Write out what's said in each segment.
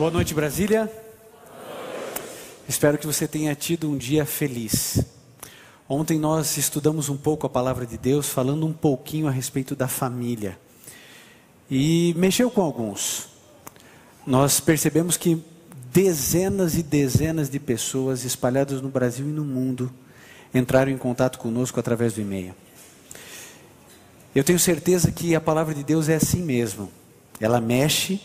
Boa noite, Brasília. Espero que você tenha tido um dia feliz. Ontem nós estudamos um pouco a palavra de Deus, falando um pouquinho a respeito da família. E mexeu com alguns. Nós percebemos que dezenas e dezenas de pessoas espalhadas no Brasil e no mundo entraram em contato conosco através do e-mail. Eu tenho certeza que a palavra de Deus é assim mesmo. Ela mexe,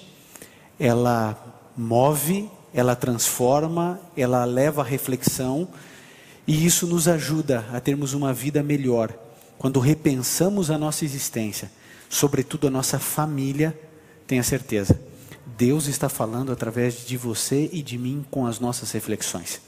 ela move, ela transforma, ela leva à reflexão, e isso nos ajuda a termos uma vida melhor. Quando repensamos a nossa existência, sobretudo a nossa família, tenha certeza, Deus está falando através de você e de mim com as nossas reflexões.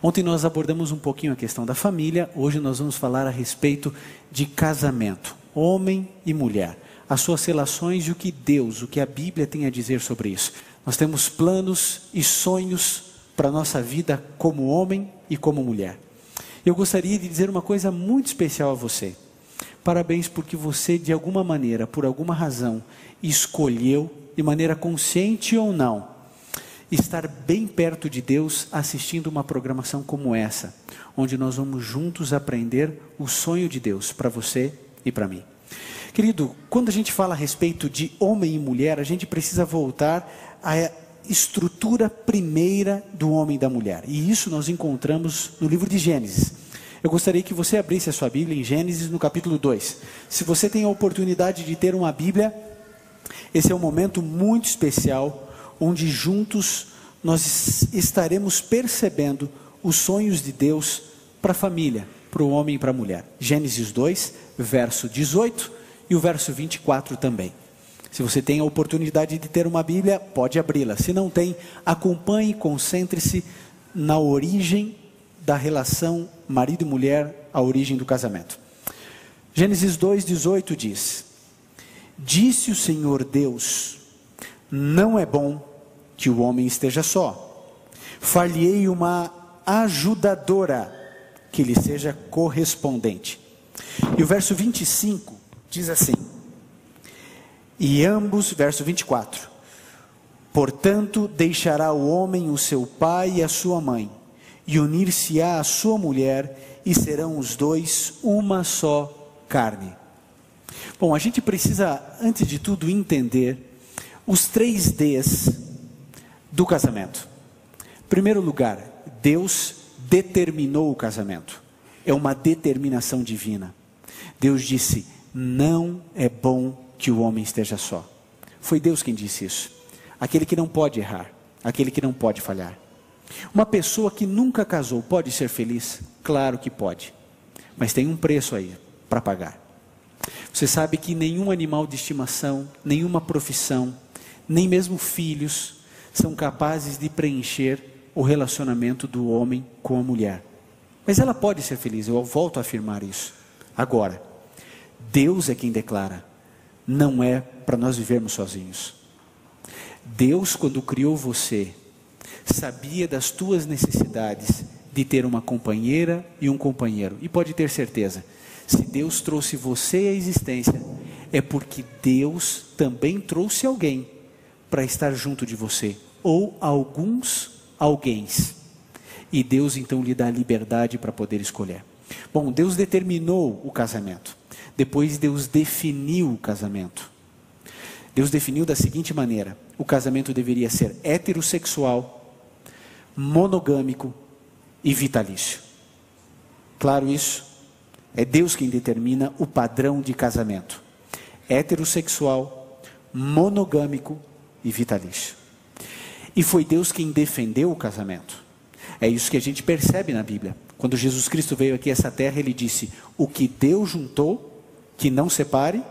Ontem nós abordamos um pouquinho a questão da família, hoje nós vamos falar a respeito de casamento, homem e mulher, as suas relações e o que Deus, o que a Bíblia tem a dizer sobre isso. Nós temos planos e sonhos para a nossa vida como homem e como mulher. Eu gostaria de dizer uma coisa muito especial a você. Parabéns porque você, de alguma maneira, por alguma razão, escolheu, de maneira consciente ou não, estar bem perto de Deus assistindo uma programação como essa, onde nós vamos juntos aprender o sonho de Deus para você e para mim. Querido, quando a gente fala a respeito de homem e mulher, a gente precisa voltar à estrutura primeira do homem e da mulher. E isso nós encontramos no livro de Gênesis. Eu gostaria que você abrisse a sua Bíblia em Gênesis no capítulo 2. Se você tem a oportunidade de ter uma Bíblia, esse é um momento muito especial, onde juntos nós estaremos percebendo os sonhos de Deus para a família, para o homem e para a mulher. Gênesis 2, verso 18 e o verso 24 também. Se você tem a oportunidade de ter uma Bíblia, pode abri-la. Se não tem, acompanhe e concentre-se na origem da relação marido e mulher, a origem do casamento. Gênesis 2, 18 diz: Disse o Senhor Deus, não é bom que o homem esteja só. Far-lhe-ei uma ajudadora que lhe seja correspondente. E o verso 25 diz assim: e ambos, verso 24, portanto deixará o homem o seu pai e a sua mãe, e unir-se-á à sua mulher, e serão os dois uma só carne. Bom, a gente precisa, antes de tudo, entender os 3 Ds do casamento. Em primeiro lugar, Deus determinou o casamento. É uma determinação divina. Deus disse: não é bom que o homem esteja só. Foi Deus quem disse isso. Aquele que não pode errar, aquele que não pode falhar. Uma pessoa que nunca casou pode ser feliz? Claro que pode, mas tem um preço aí para pagar. Você sabe que nenhum animal de estimação, nenhuma profissão, nem mesmo filhos são capazes de preencher o relacionamento do homem com a mulher. Mas ela pode ser feliz, eu volto a afirmar isso. Agora, Deus é quem declara, não é para nós vivermos sozinhos. Deus, quando criou você, sabia das tuas necessidades de ter uma companheira e um companheiro. E pode ter certeza, se Deus trouxe você à existência, é porque Deus também trouxe alguém para estar junto de você, ou alguéns. E Deus então lhe dá liberdade para poder escolher. Bom, Deus determinou o casamento. Depois Deus definiu o casamento. Deus definiu da seguinte maneira: o casamento deveria ser heterossexual, monogâmico e vitalício. Claro isso? É Deus quem determina o padrão de casamento. Heterossexual, monogâmico e vitalício. E foi Deus quem defendeu o casamento. É isso que a gente percebe na Bíblia. Quando Jesus Cristo veio aqui a essa terra, Ele disse: o que Deus juntou, que não separe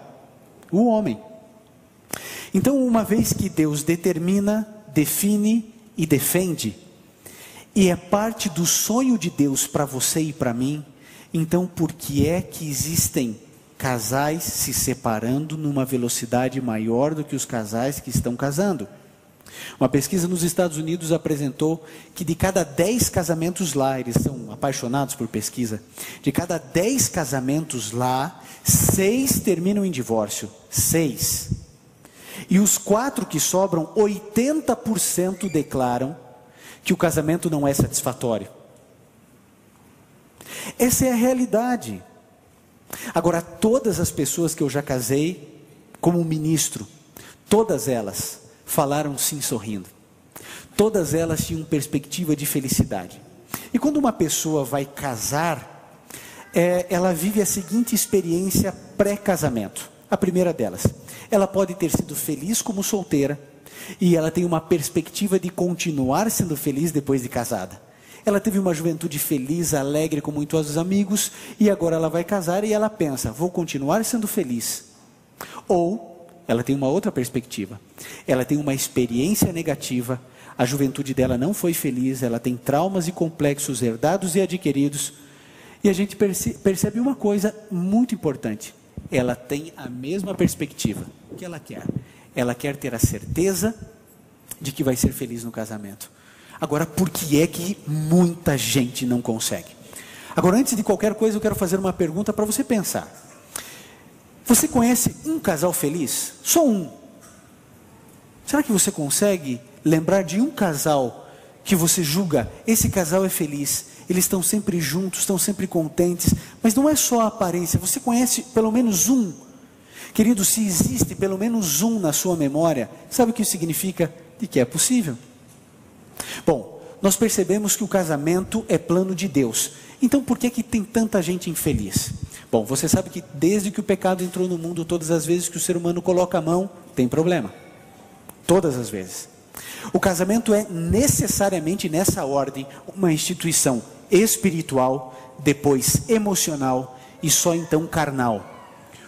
o homem. Então, uma vez que Deus determina, define e defende, e é parte do sonho de Deus para você e para mim, então por que é que existem casais se separando numa velocidade maior do que os casais que estão casando? Uma pesquisa nos Estados Unidos apresentou que de cada 10 casamentos lá, eles são apaixonados por pesquisa, de cada 10 casamentos lá, 6 terminam em divórcio. 6. E os 4 que sobram, 80% declaram que o casamento não é satisfatório. Essa é a realidade. Agora, todas as pessoas que eu já casei como ministro, todas elas falaram sim sorrindo. Todas elas tinham perspectiva de felicidade. E quando uma pessoa vai casar, ela vive a seguinte experiência pré-casamento. A primeira delas, ela pode ter sido feliz como solteira, e ela tem uma perspectiva de continuar sendo feliz depois de casada. Ela teve uma juventude feliz, alegre, com muitos amigos, e agora ela vai casar e ela pensa, vou continuar sendo feliz. Ou, ela tem uma outra perspectiva, ela tem uma experiência negativa, a juventude dela não foi feliz, ela tem traumas e complexos herdados e adquiridos, e a gente percebe uma coisa muito importante, ela tem a mesma perspectiva que ela quer. Ela quer ter a certeza de que vai ser feliz no casamento. Agora, por que é que muita gente não consegue? Agora, antes de qualquer coisa, eu quero fazer uma pergunta para você pensar. Você conhece um casal feliz? Só um. Será que você consegue lembrar de um casal que você julga, esse casal é feliz, eles estão sempre juntos, estão sempre contentes, mas não é só a aparência, você conhece pelo menos um? Querido, se existe pelo menos um na sua memória, sabe o que isso significa? De que é possível. Bom, nós percebemos que o casamento é plano de Deus. Então por que tem tanta gente infeliz? Bom, você sabe que desde que o pecado entrou no mundo, todas as vezes que o ser humano coloca a mão, tem problema. Todas as vezes. O casamento é necessariamente nessa ordem, uma instituição espiritual, depois emocional e só então carnal.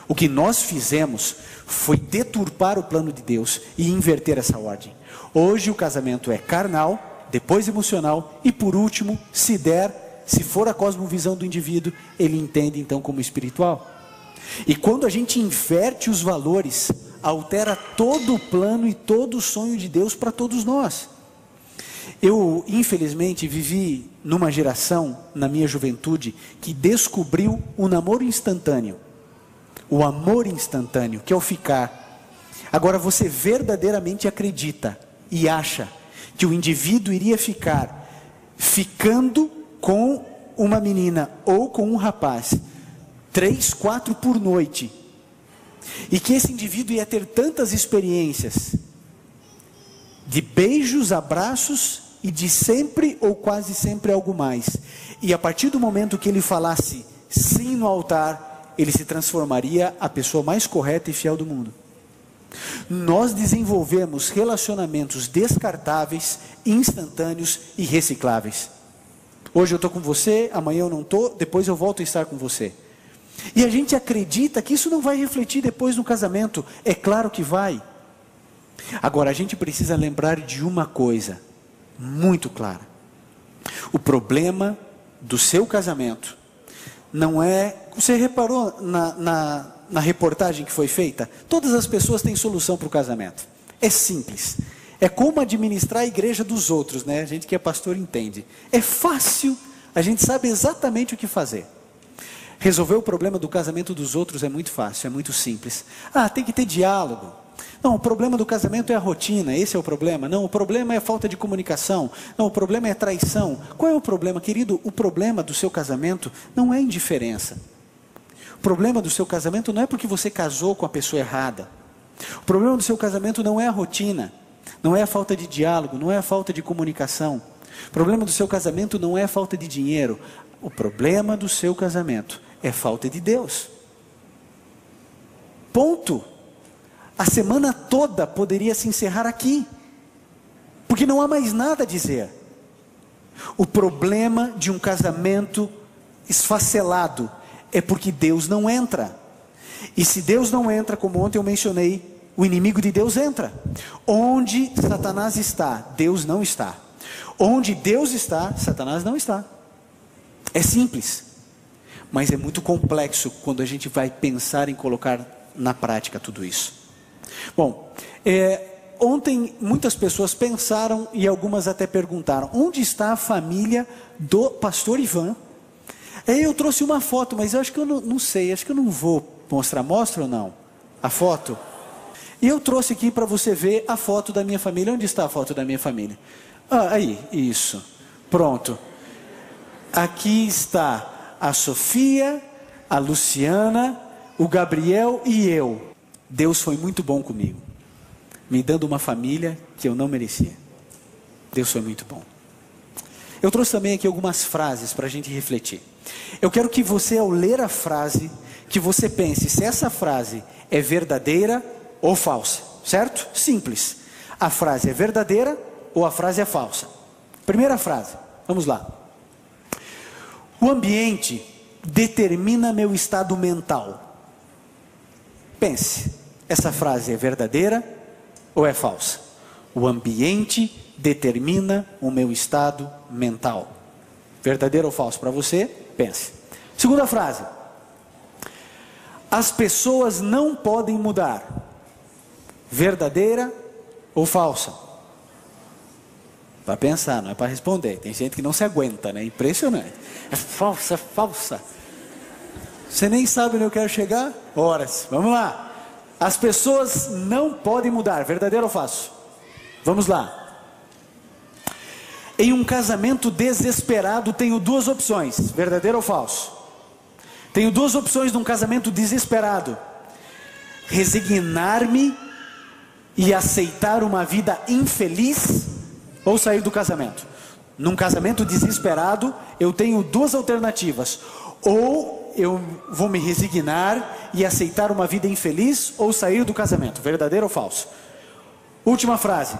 O que nós fizemos foi deturpar o plano de Deus e inverter essa ordem. Hoje o casamento é carnal, depois emocional e por último, se for a cosmovisão do indivíduo, ele entende então como espiritual. E quando a gente inverte os valores, altera todo o plano e todo o sonho de Deus para todos nós. Eu, infelizmente, vivi numa geração, na minha juventude, que descobriu o namoro instantâneo. O amor instantâneo, que é o ficar. Agora você verdadeiramente acredita e acha que o indivíduo iria ficar ficando com uma menina ou com um rapaz 3, 4 por noite, e que esse indivíduo ia ter tantas experiências de beijos, abraços e de sempre ou quase sempre algo mais, e a partir do momento que ele falasse sim no altar, ele se transformaria a pessoa mais correta e fiel do mundo. Nós desenvolvemos relacionamentos descartáveis, instantâneos e recicláveis. Hoje eu estou com você, amanhã eu não estou, depois eu volto a estar com você. E a gente acredita que isso não vai refletir depois no casamento. É claro que vai. Agora a gente precisa lembrar de uma coisa muito clara. O problema do seu casamento não é... Você reparou na reportagem que foi feita? Todas as pessoas têm solução para o casamento. É simples. É como administrar a igreja dos outros, né? A gente que é pastor entende. É fácil, a gente sabe exatamente o que fazer. Resolver o problema do casamento dos outros é muito fácil, é muito simples. Tem que ter diálogo. Não, o problema do casamento é a rotina, esse é o problema. Não, o problema é a falta de comunicação. Não, o problema é a traição. Qual é o problema, querido? O problema do seu casamento não é indiferença. O problema do seu casamento não é porque você casou com a pessoa errada. O problema do seu casamento não é a rotina, não é a falta de diálogo, não é a falta de comunicação. O problema do seu casamento não é a falta de dinheiro. O problema do seu casamento é falta de Deus. Ponto. A semana toda poderia se encerrar aqui, porque não há mais nada a dizer. O problema de um casamento esfacelado é porque Deus não entra. E se Deus não entra, como ontem eu mencionei, o inimigo de Deus entra. Onde Satanás está, Deus não está. Onde Deus está, Satanás não está. É simples, mas é muito complexo quando a gente vai pensar em colocar na prática tudo isso. Bom, ontem muitas pessoas pensaram e algumas até perguntaram: onde está a família do pastor Ivan? Eu trouxe uma foto, mas eu acho que eu não sei, acho que eu não vou mostrar. Mostra ou não? A foto? E eu trouxe aqui para você ver a foto da minha família. Onde está a foto da minha família? Ah, aí, isso. Pronto. Aqui está a Sofia, a Luciana, o Gabriel e eu. Deus foi muito bom comigo, me dando uma família que eu não merecia. Deus foi muito bom. Eu trouxe também aqui algumas frases para a gente refletir. Eu quero que você, ao ler a frase, que você pense se essa frase é verdadeira ou falsa, certo? Simples. A frase é verdadeira ou a frase é falsa? Primeira frase, vamos lá. O ambiente determina meu estado mental. Pense, essa frase é verdadeira ou é falsa? O ambiente determina o meu estado mental. Verdadeiro ou falso para você? Pense. Segunda frase. As pessoas não podem mudar. Verdadeira ou falsa? Para pensar, não é para responder. Tem gente que não se aguenta, né? Impressionante. É falsa, é falsa. Você nem sabe onde eu quero chegar? Horas. Vamos lá. As pessoas não podem mudar. Verdadeiro ou falso? Vamos lá. Em um casamento desesperado, tenho duas opções. Verdadeiro ou falso? Tenho duas opções num casamento desesperado. Resignar-me e aceitar uma vida infeliz ou sair do casamento. Num casamento desesperado, eu tenho duas alternativas. Ou eu vou me resignar e aceitar uma vida infeliz ou sair do casamento. Verdadeiro ou falso? Última frase.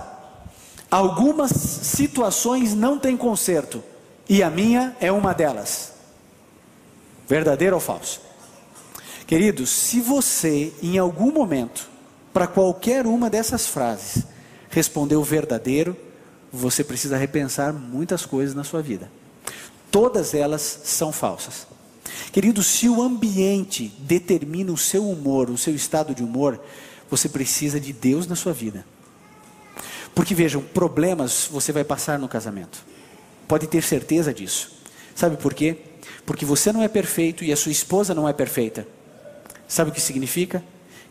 Algumas situações não têm conserto e a minha é uma delas. Verdadeiro ou falso? Queridos, se você em algum momento, para qualquer uma dessas frases, respondeu verdadeiro, você precisa repensar muitas coisas na sua vida. Todas elas são falsas. Queridos, se o ambiente determina o seu humor, o seu estado de humor, você precisa de Deus na sua vida. Porque vejam, problemas você vai passar no casamento. Pode ter certeza disso. Sabe por quê? Porque você não é perfeito e a sua esposa não é perfeita. Sabe o que significa?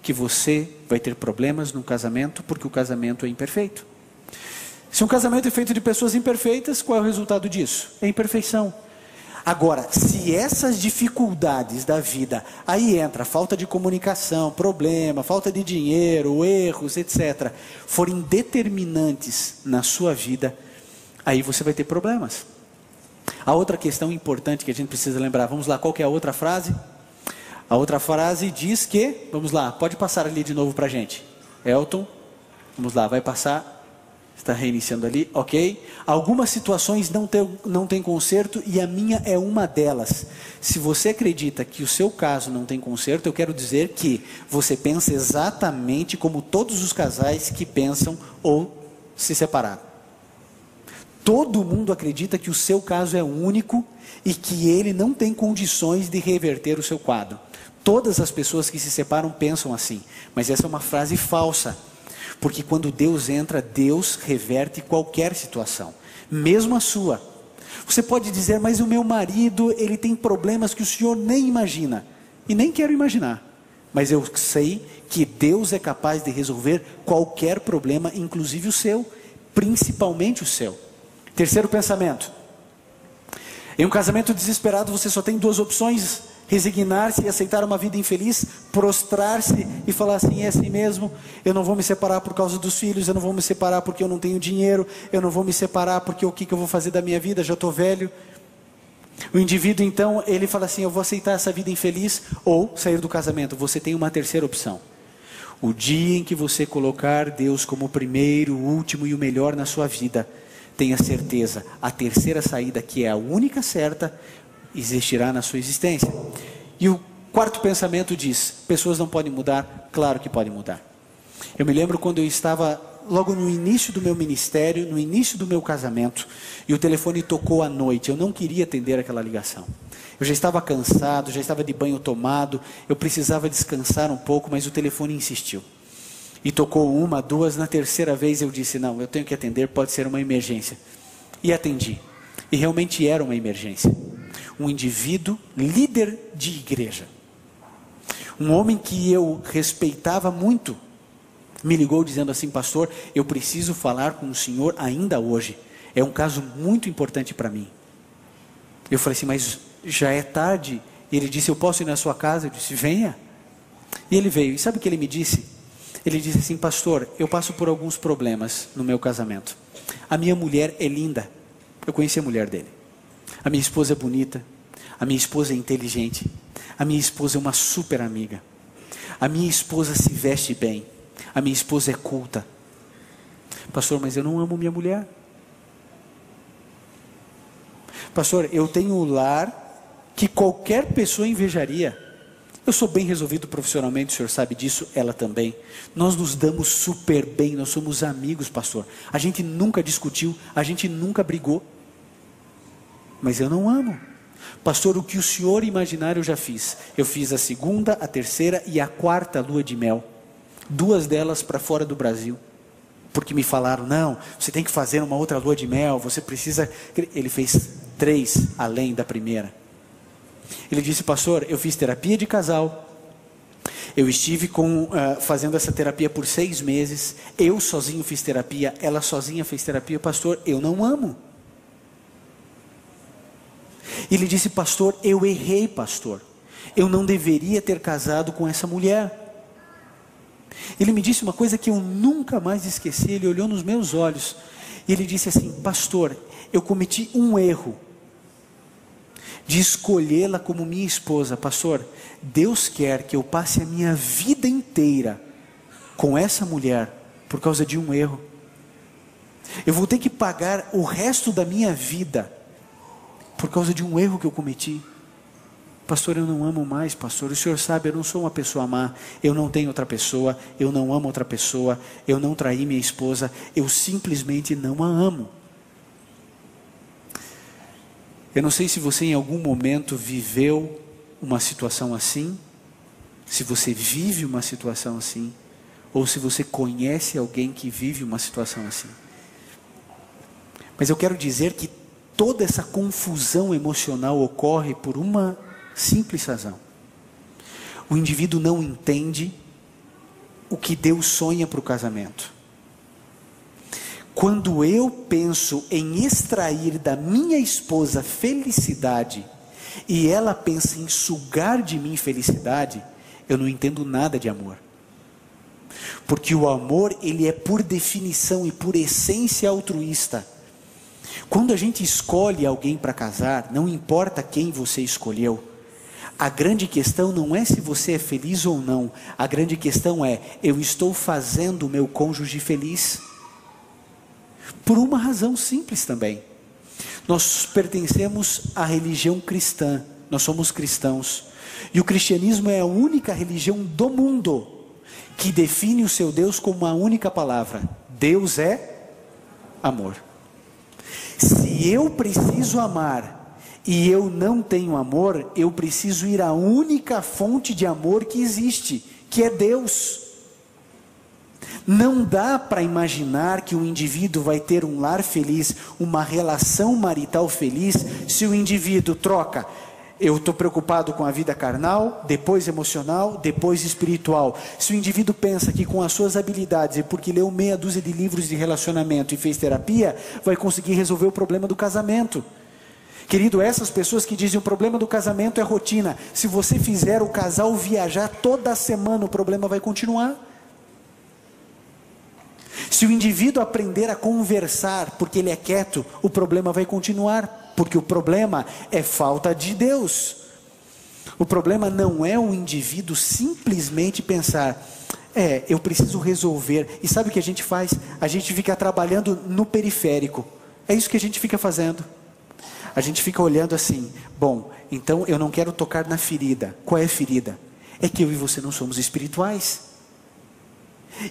Que você vai ter problemas no casamento porque o casamento é imperfeito. Se um casamento é feito de pessoas imperfeitas, qual é o resultado disso? É imperfeição. Agora, se essas dificuldades da vida, aí entra falta de comunicação, problema, falta de dinheiro, erros, etc., forem determinantes na sua vida, aí você vai ter problemas. A outra questão importante que a gente precisa lembrar, vamos lá, qual que é a outra frase? A outra frase diz que, vamos lá, pode passar ali de novo para a gente. Elton, vamos lá, vai passar. Está reiniciando ali, ok? Algumas situações não tem conserto e a minha é uma delas. Se você acredita que o seu caso não tem conserto, eu quero dizer que você pensa exatamente como todos os casais que pensam ou se separaram. Todo mundo acredita que o seu caso é único e que ele não tem condições de reverter o seu quadro. Todas as pessoas que se separam pensam assim, mas essa é uma frase falsa. Porque quando Deus entra, Deus reverte qualquer situação, mesmo a sua. Você pode dizer, mas o meu marido, ele tem problemas que o senhor nem imagina. E nem quero imaginar. Mas eu sei que Deus é capaz de resolver qualquer problema, inclusive o seu, principalmente o seu. Terceiro pensamento. Em um casamento desesperado, você só tem duas opções: resignar-se e aceitar uma vida infeliz, prostrar-se e falar assim, é assim mesmo, eu não vou me separar por causa dos filhos, eu não vou me separar porque eu não tenho dinheiro, eu não vou me separar porque o que eu vou fazer da minha vida, já estou velho. O indivíduo então, ele fala assim, eu vou aceitar essa vida infeliz ou sair do casamento. Você tem uma terceira opção. O dia em que você colocar Deus como o primeiro, o último e o melhor na sua vida, tenha certeza, a terceira saída, que é a única certa, existirá na sua existência. E o quarto pensamento diz, pessoas não podem mudar? Claro que podem mudar. Eu me lembro quando eu estava logo no início do meu ministério, no início do meu casamento, e o telefone tocou à noite. Eu não queria atender aquela ligação. Eu já estava cansado, já estava de banho tomado, eu precisava descansar um pouco, mas o telefone insistiu. E tocou uma, duas, na terceira vez eu disse, não, eu tenho que atender, pode ser uma emergência. E atendi. E realmente era uma emergência. Um indivíduo líder de igreja. Um homem que eu respeitava muito. Me ligou dizendo assim: pastor, eu preciso falar com o senhor ainda hoje. É um caso muito importante para mim. Eu falei assim: mas já é tarde. E ele disse: eu posso ir na sua casa? Eu disse: venha. E ele veio. E sabe o que ele me disse? Ele disse assim: pastor, eu passo por alguns problemas no meu casamento. A minha mulher é linda. Eu conheci a mulher dele. A minha esposa é bonita. A minha esposa é inteligente. A minha esposa é uma super amiga. A minha esposa se veste bem. A minha esposa é culta. Pastor, mas eu não amo minha mulher. Pastor, eu tenho um lar que qualquer pessoa invejaria. Eu sou bem resolvido profissionalmente, o senhor sabe disso, ela também. Nós nos damos super bem, nós somos amigos, pastor. A gente nunca discutiu, a gente nunca brigou. Mas eu não amo. Pastor, o que o senhor imaginar eu já fiz. Eu fiz a segunda, a terceira e a quarta lua de mel. 2 delas para fora do Brasil. Porque me falaram: não, você tem que fazer uma outra lua de mel, você precisa... Ele fez 3 além da primeira. Ele disse: pastor, eu fiz terapia de casal. Eu estive fazendo essa terapia por 6 meses. Eu sozinho fiz terapia, ela sozinha fez terapia. Pastor, eu não amo. Ele disse: pastor, eu errei, pastor. Eu não deveria ter casado com essa mulher. Ele me disse uma coisa que eu nunca mais esqueci. Ele olhou nos meus olhos e ele disse assim: pastor, eu cometi um erro de escolhê-la como minha esposa. Pastor, Deus quer que eu passe a minha vida inteira com essa mulher por causa de um erro. Eu vou ter que pagar o resto da minha vida por causa de um erro que eu cometi. Pastor, eu não amo mais, pastor. O senhor sabe, eu não sou uma pessoa má. Eu não tenho outra pessoa. Eu não amo outra pessoa. Eu não traí minha esposa. Eu simplesmente não a amo. Eu não sei se você em algum momento viveu uma situação assim. Se você vive uma situação assim. Ou se você conhece alguém que vive uma situação assim. Mas eu quero dizer que toda essa confusão emocional ocorre por uma simples razão. O indivíduo não entende o que Deus sonha para o casamento. Quando eu penso em extrair da minha esposa felicidade, e ela pensa em sugar de mim felicidade, eu não entendo nada de amor. Porque o amor, ele é por definição e por essência altruísta. Quando a gente escolhe alguém para casar, não importa quem você escolheu, a grande questão não é se você é feliz ou não. A grande questão é: eu estou fazendo o meu cônjuge feliz? Por uma razão simples também. Nós pertencemos à religião cristã. Nós somos cristãos. E o cristianismo é a única religião do mundo que define o seu Deus com uma única palavra: Deus é amor. Se eu preciso amar e eu não tenho amor, eu preciso ir à única fonte de amor que existe, que é Deus. Não dá para imaginar que o indivíduo vai ter um lar feliz, uma relação marital feliz, se o indivíduo troca: eu estou preocupado com a vida carnal, depois emocional, depois espiritual. Se o indivíduo pensa que com as suas habilidades, e porque leu meia dúzia de livros de relacionamento e fez terapia, vai conseguir resolver o problema do casamento. Querido, essas pessoas que dizem o problema do casamento é rotina, se você fizer o casal viajar toda semana, o problema vai continuar. Se o indivíduo aprender a conversar porque ele é quieto, o problema vai continuar, porque o problema é falta de Deus. O problema não é o indivíduo simplesmente pensar: eu preciso resolver. E sabe o que a gente faz? A gente fica trabalhando no periférico. É isso que a gente fica fazendo. A gente fica olhando assim: bom, então eu não quero tocar na ferida. Qual é a ferida? É que eu e você não somos espirituais.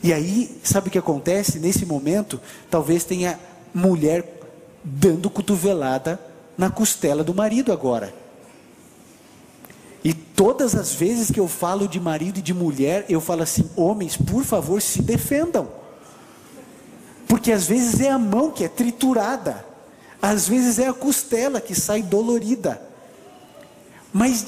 E aí, sabe o que acontece? Nesse momento, talvez tenha mulher dando cotovelada na costela do marido agora. E todas as vezes que eu falo de marido e de mulher, eu falo assim: homens, por favor, se defendam. Porque às vezes é a mão que é triturada, às vezes é a costela que sai dolorida. Mas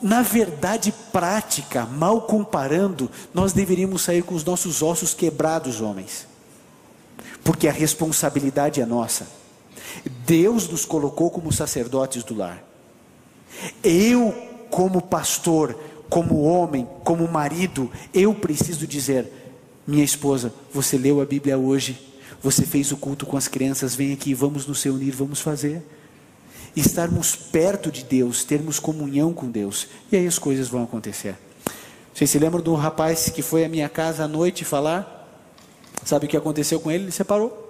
na verdade prática, mal comparando, nós deveríamos sair com os nossos ossos quebrados, homens. Porque a responsabilidade é nossa. Deus nos colocou como sacerdotes do lar. Eu, como pastor, como homem, como marido, eu preciso dizer: minha esposa, você leu a Bíblia hoje, você fez o culto com as crianças, vem aqui, vamos nos reunir, vamos fazer. Estarmos perto de Deus, termos comunhão com Deus, e aí as coisas vão acontecer. Vocês se lembram do rapaz que foi à minha casa à noite falar? Sabe o que aconteceu com ele? Ele separou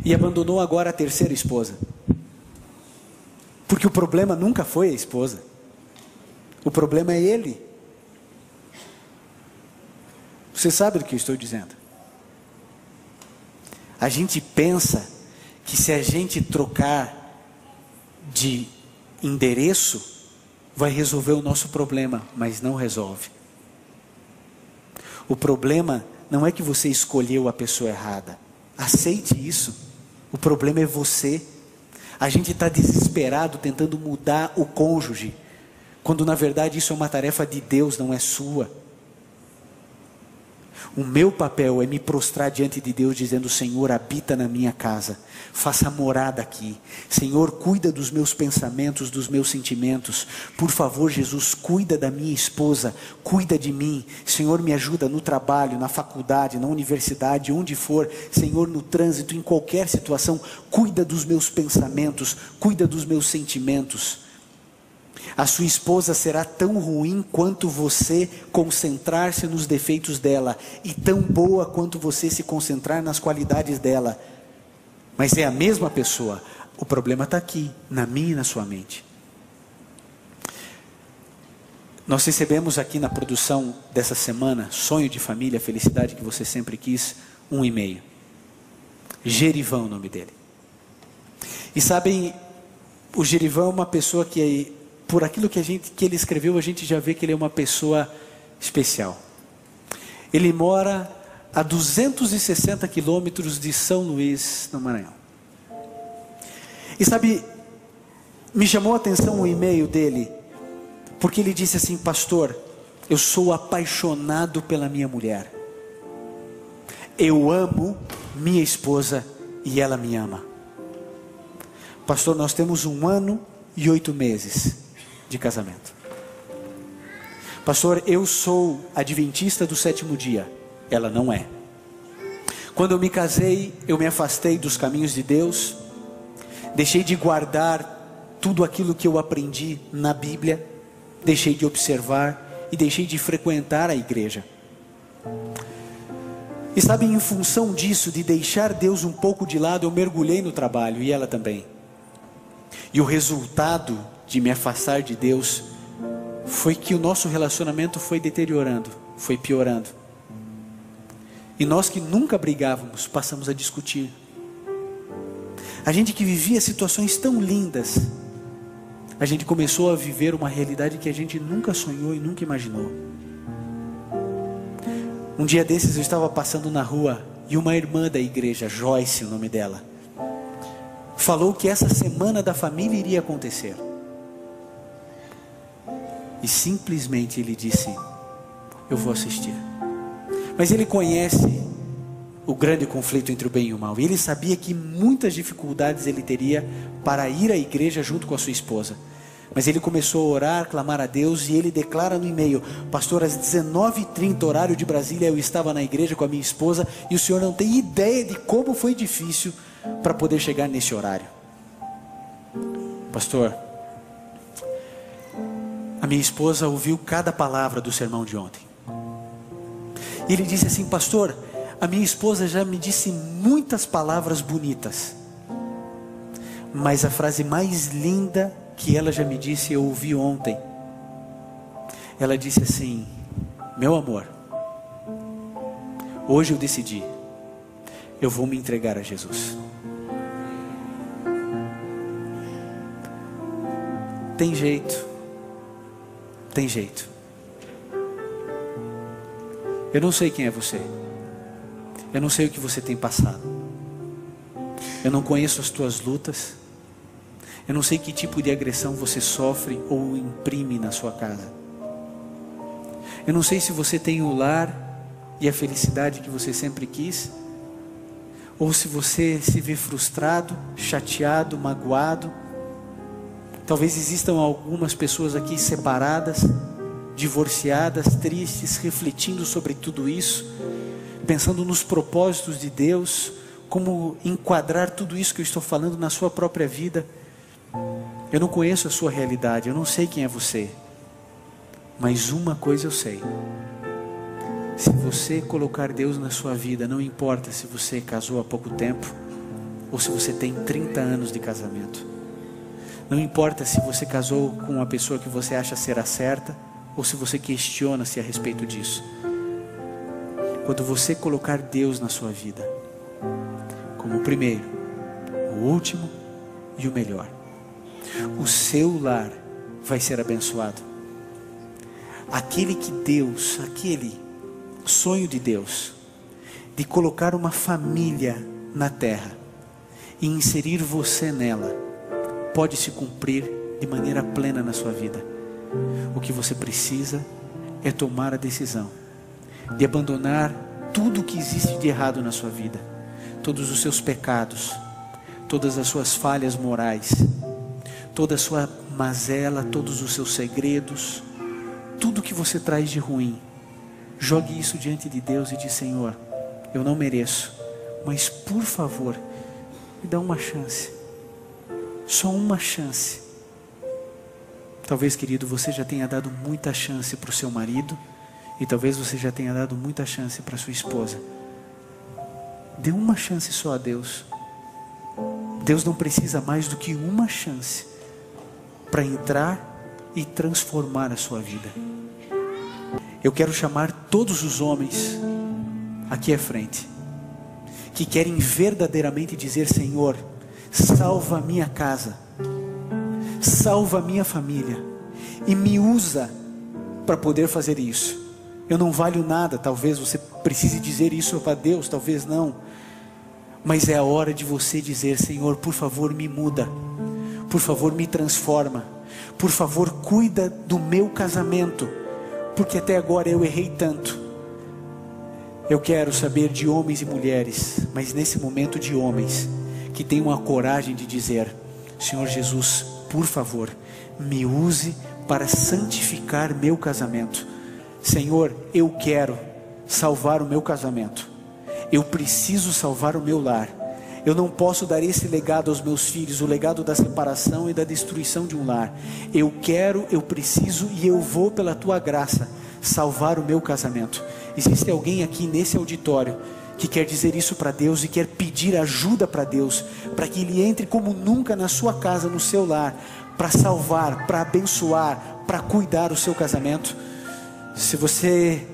e abandonou agora a terceira esposa. Porque o problema nunca foi a esposa, o problema é ele. Você sabe do que eu estou dizendo? A gente pensa que se a gente trocar de endereço, vai resolver o nosso problema, mas não resolve. O problema não é que você escolheu a pessoa errada, aceite isso. O problema é você. A gente está desesperado tentando mudar o cônjuge, quando na verdade isso é uma tarefa de Deus, não é sua. O meu papel é me prostrar diante de Deus dizendo: Senhor, habita na minha casa, faça morada aqui. Senhor, cuida dos meus pensamentos, dos meus sentimentos. Por favor, Jesus, cuida da minha esposa, cuida de mim. Senhor, me ajuda no trabalho, na faculdade, na universidade, onde for. Senhor, no trânsito, em qualquer situação, cuida dos meus pensamentos, cuida dos meus sentimentos. A sua esposa será tão ruim quanto você concentrar-se nos defeitos dela, e tão boa quanto você se concentrar nas qualidades dela. Mas é a mesma pessoa. O problema está aqui, na minha e na sua mente. Nós recebemos aqui na produção dessa semana, Sonho de Família, Felicidade que você sempre quis, um e-mail. Gerivão, o nome dele. E sabem, o Gerivão é uma pessoa que, por aquilo que ele escreveu, a gente já vê que ele é uma pessoa especial. Ele mora a 260 quilômetros de São Luís, no Maranhão. E sabe, me chamou a atenção o e-mail dele, porque ele disse assim: pastor, eu sou apaixonado pela minha mulher. Eu amo minha esposa e ela me ama. Pastor, nós temos 1 ano e 8 meses de casamento. Pastor, eu sou adventista do 7º dia. Ela não é. Quando eu me casei, eu me afastei dos caminhos de Deus, deixei de guardar tudo aquilo que eu aprendi na Bíblia, deixei de observar e deixei de frequentar a igreja. E sabe, em função disso, de deixar Deus um pouco de lado, eu mergulhei no trabalho, e ela também. E o resultado de me afastar de Deus foi que o nosso relacionamento foi deteriorando, foi piorando. E nós que nunca brigávamos, passamos a discutir. A gente que vivia situações tão lindas, a gente começou a viver uma realidade que a gente nunca sonhou e nunca imaginou. Um dia desses eu estava passando na rua e uma irmã da igreja, Joyce, o nome dela, falou que essa semana da família iria acontecer. E simplesmente ele disse: eu vou assistir. Mas ele conhece o grande conflito entre o bem e o mal, e ele sabia que muitas dificuldades ele teria para ir à igreja junto com a sua esposa. Mas ele começou a orar, clamar a Deus, e ele declara no e-mail: pastor, às 19h30, horário de Brasília, eu estava na igreja com a minha esposa, e o senhor não tem ideia de como foi difícil para poder chegar nesse horário. Pastor, a minha esposa ouviu cada palavra do sermão de ontem. E ele disse assim: pastor, a minha esposa já me disse muitas palavras bonitas, mas a frase mais linda que ela já me disse, eu ouvi ontem. Ela disse assim: meu amor, hoje eu decidi, eu vou me entregar a Jesus. Tem jeito, tem jeito. Eu não sei quem é você, eu não sei o que você tem passado, eu não conheço as tuas lutas, Eu não sei que tipo de agressão você sofre ou imprime na sua casa. Eu não sei se você tem o lar e a felicidade que você sempre quis, ou se você se vê frustrado, chateado, magoado. Talvez existam algumas pessoas aqui separadas, divorciadas, tristes, refletindo sobre tudo isso, pensando nos propósitos de Deus, como enquadrar tudo isso que eu estou falando na sua própria vida. Eu não conheço a sua realidade, eu não sei quem é você, mas uma coisa eu sei: se você colocar Deus na sua vida, não importa se você casou há pouco tempo, ou se você tem 30 anos de casamento, não importa se você casou com uma pessoa que você acha ser a certa, ou se você questiona-se a respeito disso. Quando você colocar Deus na sua vida, como o primeiro, o último e o melhor, o seu lar vai ser abençoado. Aquele sonho de Deus, de colocar uma família na terra e inserir você nela, pode se cumprir de maneira plena na sua vida. O que você precisa é tomar a decisão de abandonar tudo o que existe de errado na sua vida, todos os seus pecados, todas as suas falhas morais, toda a sua mazela, todos os seus segredos, tudo que você traz de ruim. Jogue isso diante de Deus e diz: Senhor, eu não mereço, mas por favor, me dá uma chance, só uma chance. Talvez, querido, você já tenha dado muita chance para o seu marido, e talvez você já tenha dado muita chance para sua esposa. Dê uma chance só a Deus. Deus não precisa mais do que uma chance para entrar e transformar a sua vida. Eu quero chamar todos os homens aqui à frente, que querem verdadeiramente dizer: Senhor, salva a minha casa, salva a minha família, e me usa para poder fazer isso. Eu não valho nada, talvez você precise dizer isso para Deus, talvez não, mas é a hora de você dizer: Senhor, por favor me muda, por favor me transforma, por favor cuida do meu casamento, porque até agora eu errei tanto. Eu quero saber de homens e mulheres, mas nesse momento de homens, que tenham a coragem de dizer: Senhor Jesus, por favor, me use para santificar meu casamento. Senhor, eu quero salvar o meu casamento. Eu preciso salvar o meu lar. Eu não posso dar esse legado aos meus filhos, o legado da separação e da destruição de um lar. Eu quero, eu preciso e eu vou, pela tua graça, salvar o meu casamento. Existe alguém aqui nesse auditório que quer dizer isso para Deus e quer pedir ajuda para Deus, para que Ele entre como nunca na sua casa, no seu lar, para salvar, para abençoar, para cuidar do seu casamento? Se você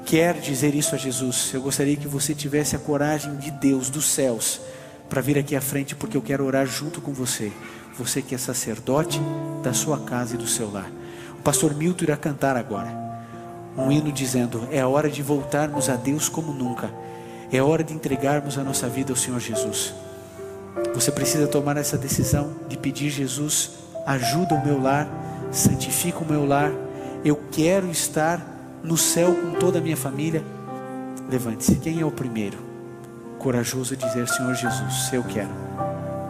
quer dizer isso a Jesus, eu gostaria que você tivesse a coragem de Deus, dos céus, para vir aqui à frente, porque eu quero orar junto com você. Você que é sacerdote da sua casa e do seu lar. O pastor Milton irá cantar agora um hino dizendo: é a hora de voltarmos a Deus como nunca. É hora de entregarmos a nossa vida ao Senhor Jesus. Você precisa tomar essa decisão de pedir: Jesus, ajuda o meu lar, santifica o meu lar. Eu quero estar no céu com toda a minha família. Levante-se. Quem é o primeiro corajoso a dizer: Senhor Jesus, eu quero?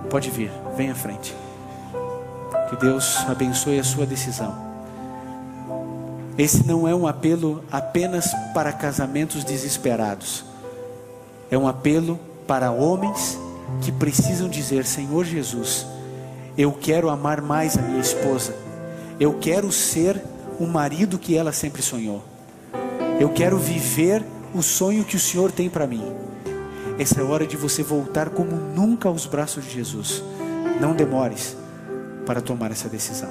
Pode vir, vem à frente. Que Deus abençoe a sua decisão. Esse não é um apelo apenas para casamentos desesperados. É um apelo para homens que precisam dizer: Senhor Jesus, eu quero amar mais a minha esposa. Eu quero ser o marido que ela sempre sonhou. Eu quero viver o sonho que o Senhor tem para mim. Essa é a hora de você voltar como nunca aos braços de Jesus. Não demores para tomar essa decisão.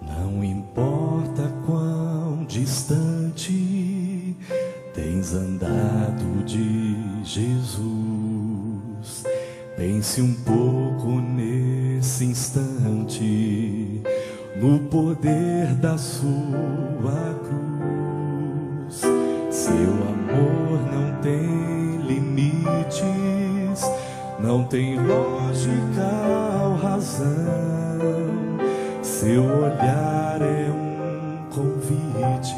Não importa quão distante tens andado de Jesus, pense um pouco nesse instante no poder da sua cruz. Seu amor não tem limites, não tem lógica ou razão. Seu olhar é um convite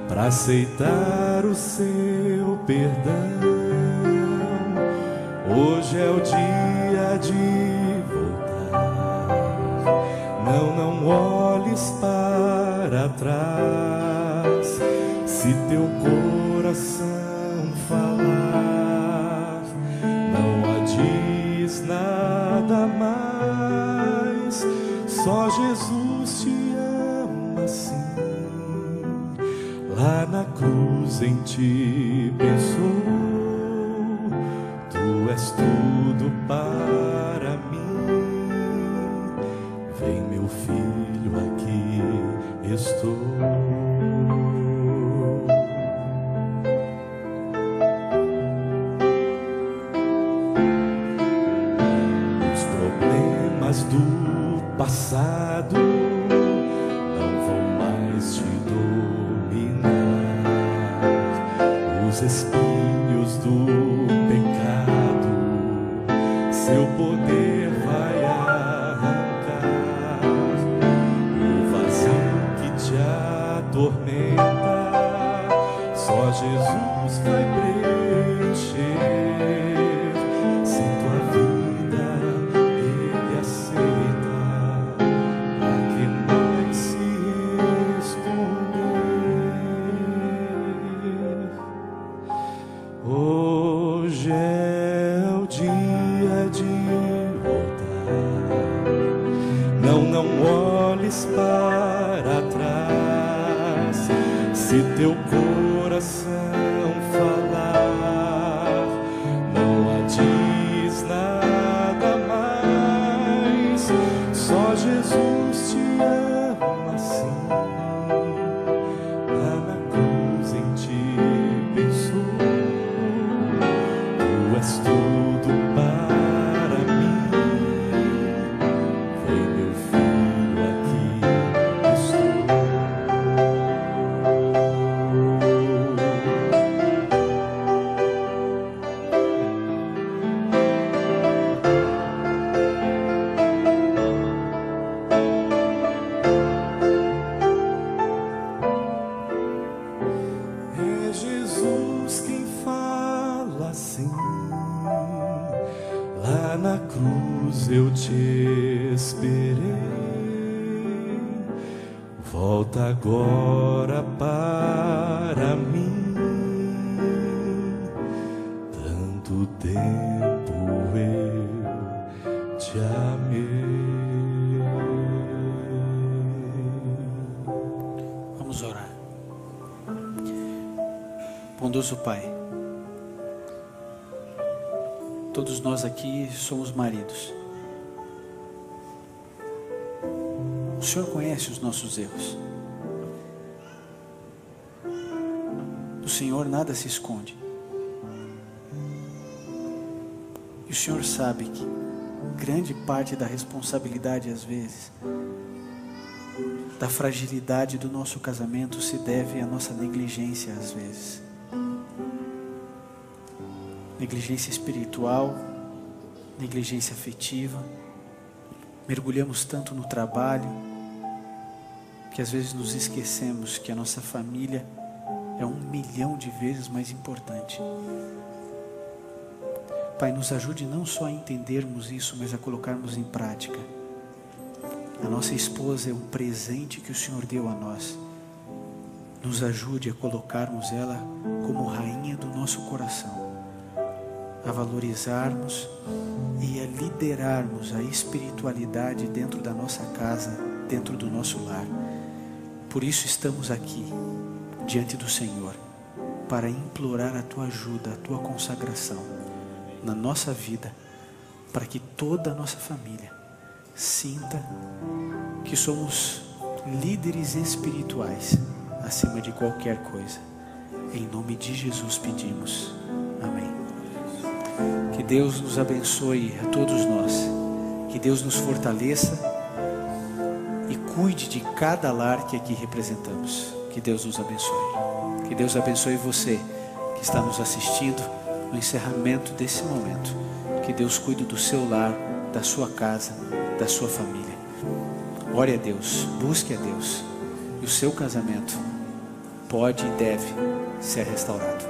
para aceitar o seu perdão. Hoje é o dia de voltar. Não olhes para trás. Se teu coração falar, não adies nada mais. Só Jesus te ama assim. Lá na cruz em ti pensou. Tu és tudo para mim. Vem, meu filho, aqui estou. Os problemas do passado não vão mais te dominar. Os espinhos do pecado, seu poder vai arrancar. O vazio que te atormenta, só Jesus vai preencher. Se tua vida Ele aceita, pra que mais se esconder? Hoje é o dia de voltar. Não olhes para trás. Se teu coração falar, não adies nada mais. Só Jesus te ama assim. Lá na cruz em ti pensou. Tu és tudo para mim. Vem, meu filho, aqui estou. É Jesus quem fala assim. Lá na cruz eu te esperei. Volta agora para mim. Tanto tempo eu te amei. Vamos orar. Bondoso Pai, todos nós aqui somos maridos. O Senhor conhece os nossos erros. Do Senhor nada se esconde. E o Senhor sabe que grande parte da responsabilidade, às vezes, da fragilidade do nosso casamento se deve à nossa negligência, às vezes. Negligência espiritual, negligência afetiva. Mergulhamos tanto no trabalho que às vezes nos esquecemos que a nossa família é 1.000.000 de vezes mais importante. Pai, nos ajude não só a entendermos isso, mas a colocarmos em prática. A nossa esposa é um presente que o Senhor deu a nós. Nos ajude a colocarmos ela como rainha do nosso coração, a valorizarmos e a liderarmos a espiritualidade dentro da nossa casa, dentro do nosso lar. Por isso estamos aqui, diante do Senhor, para implorar a Tua ajuda, a Tua consagração na nossa vida, para que toda a nossa família sinta que somos líderes espirituais acima de qualquer coisa. Em nome de Jesus pedimos. Amém. Que Deus nos abençoe a todos nós. Que Deus nos fortaleça. cuide de cada lar que aqui representamos. Que Deus nos abençoe. Que Deus abençoe você que está nos assistindo no encerramento desse momento. Que Deus cuide do seu lar, da sua casa, da sua família. Ore a Deus, busque a Deus. E o seu casamento pode e deve ser restaurado.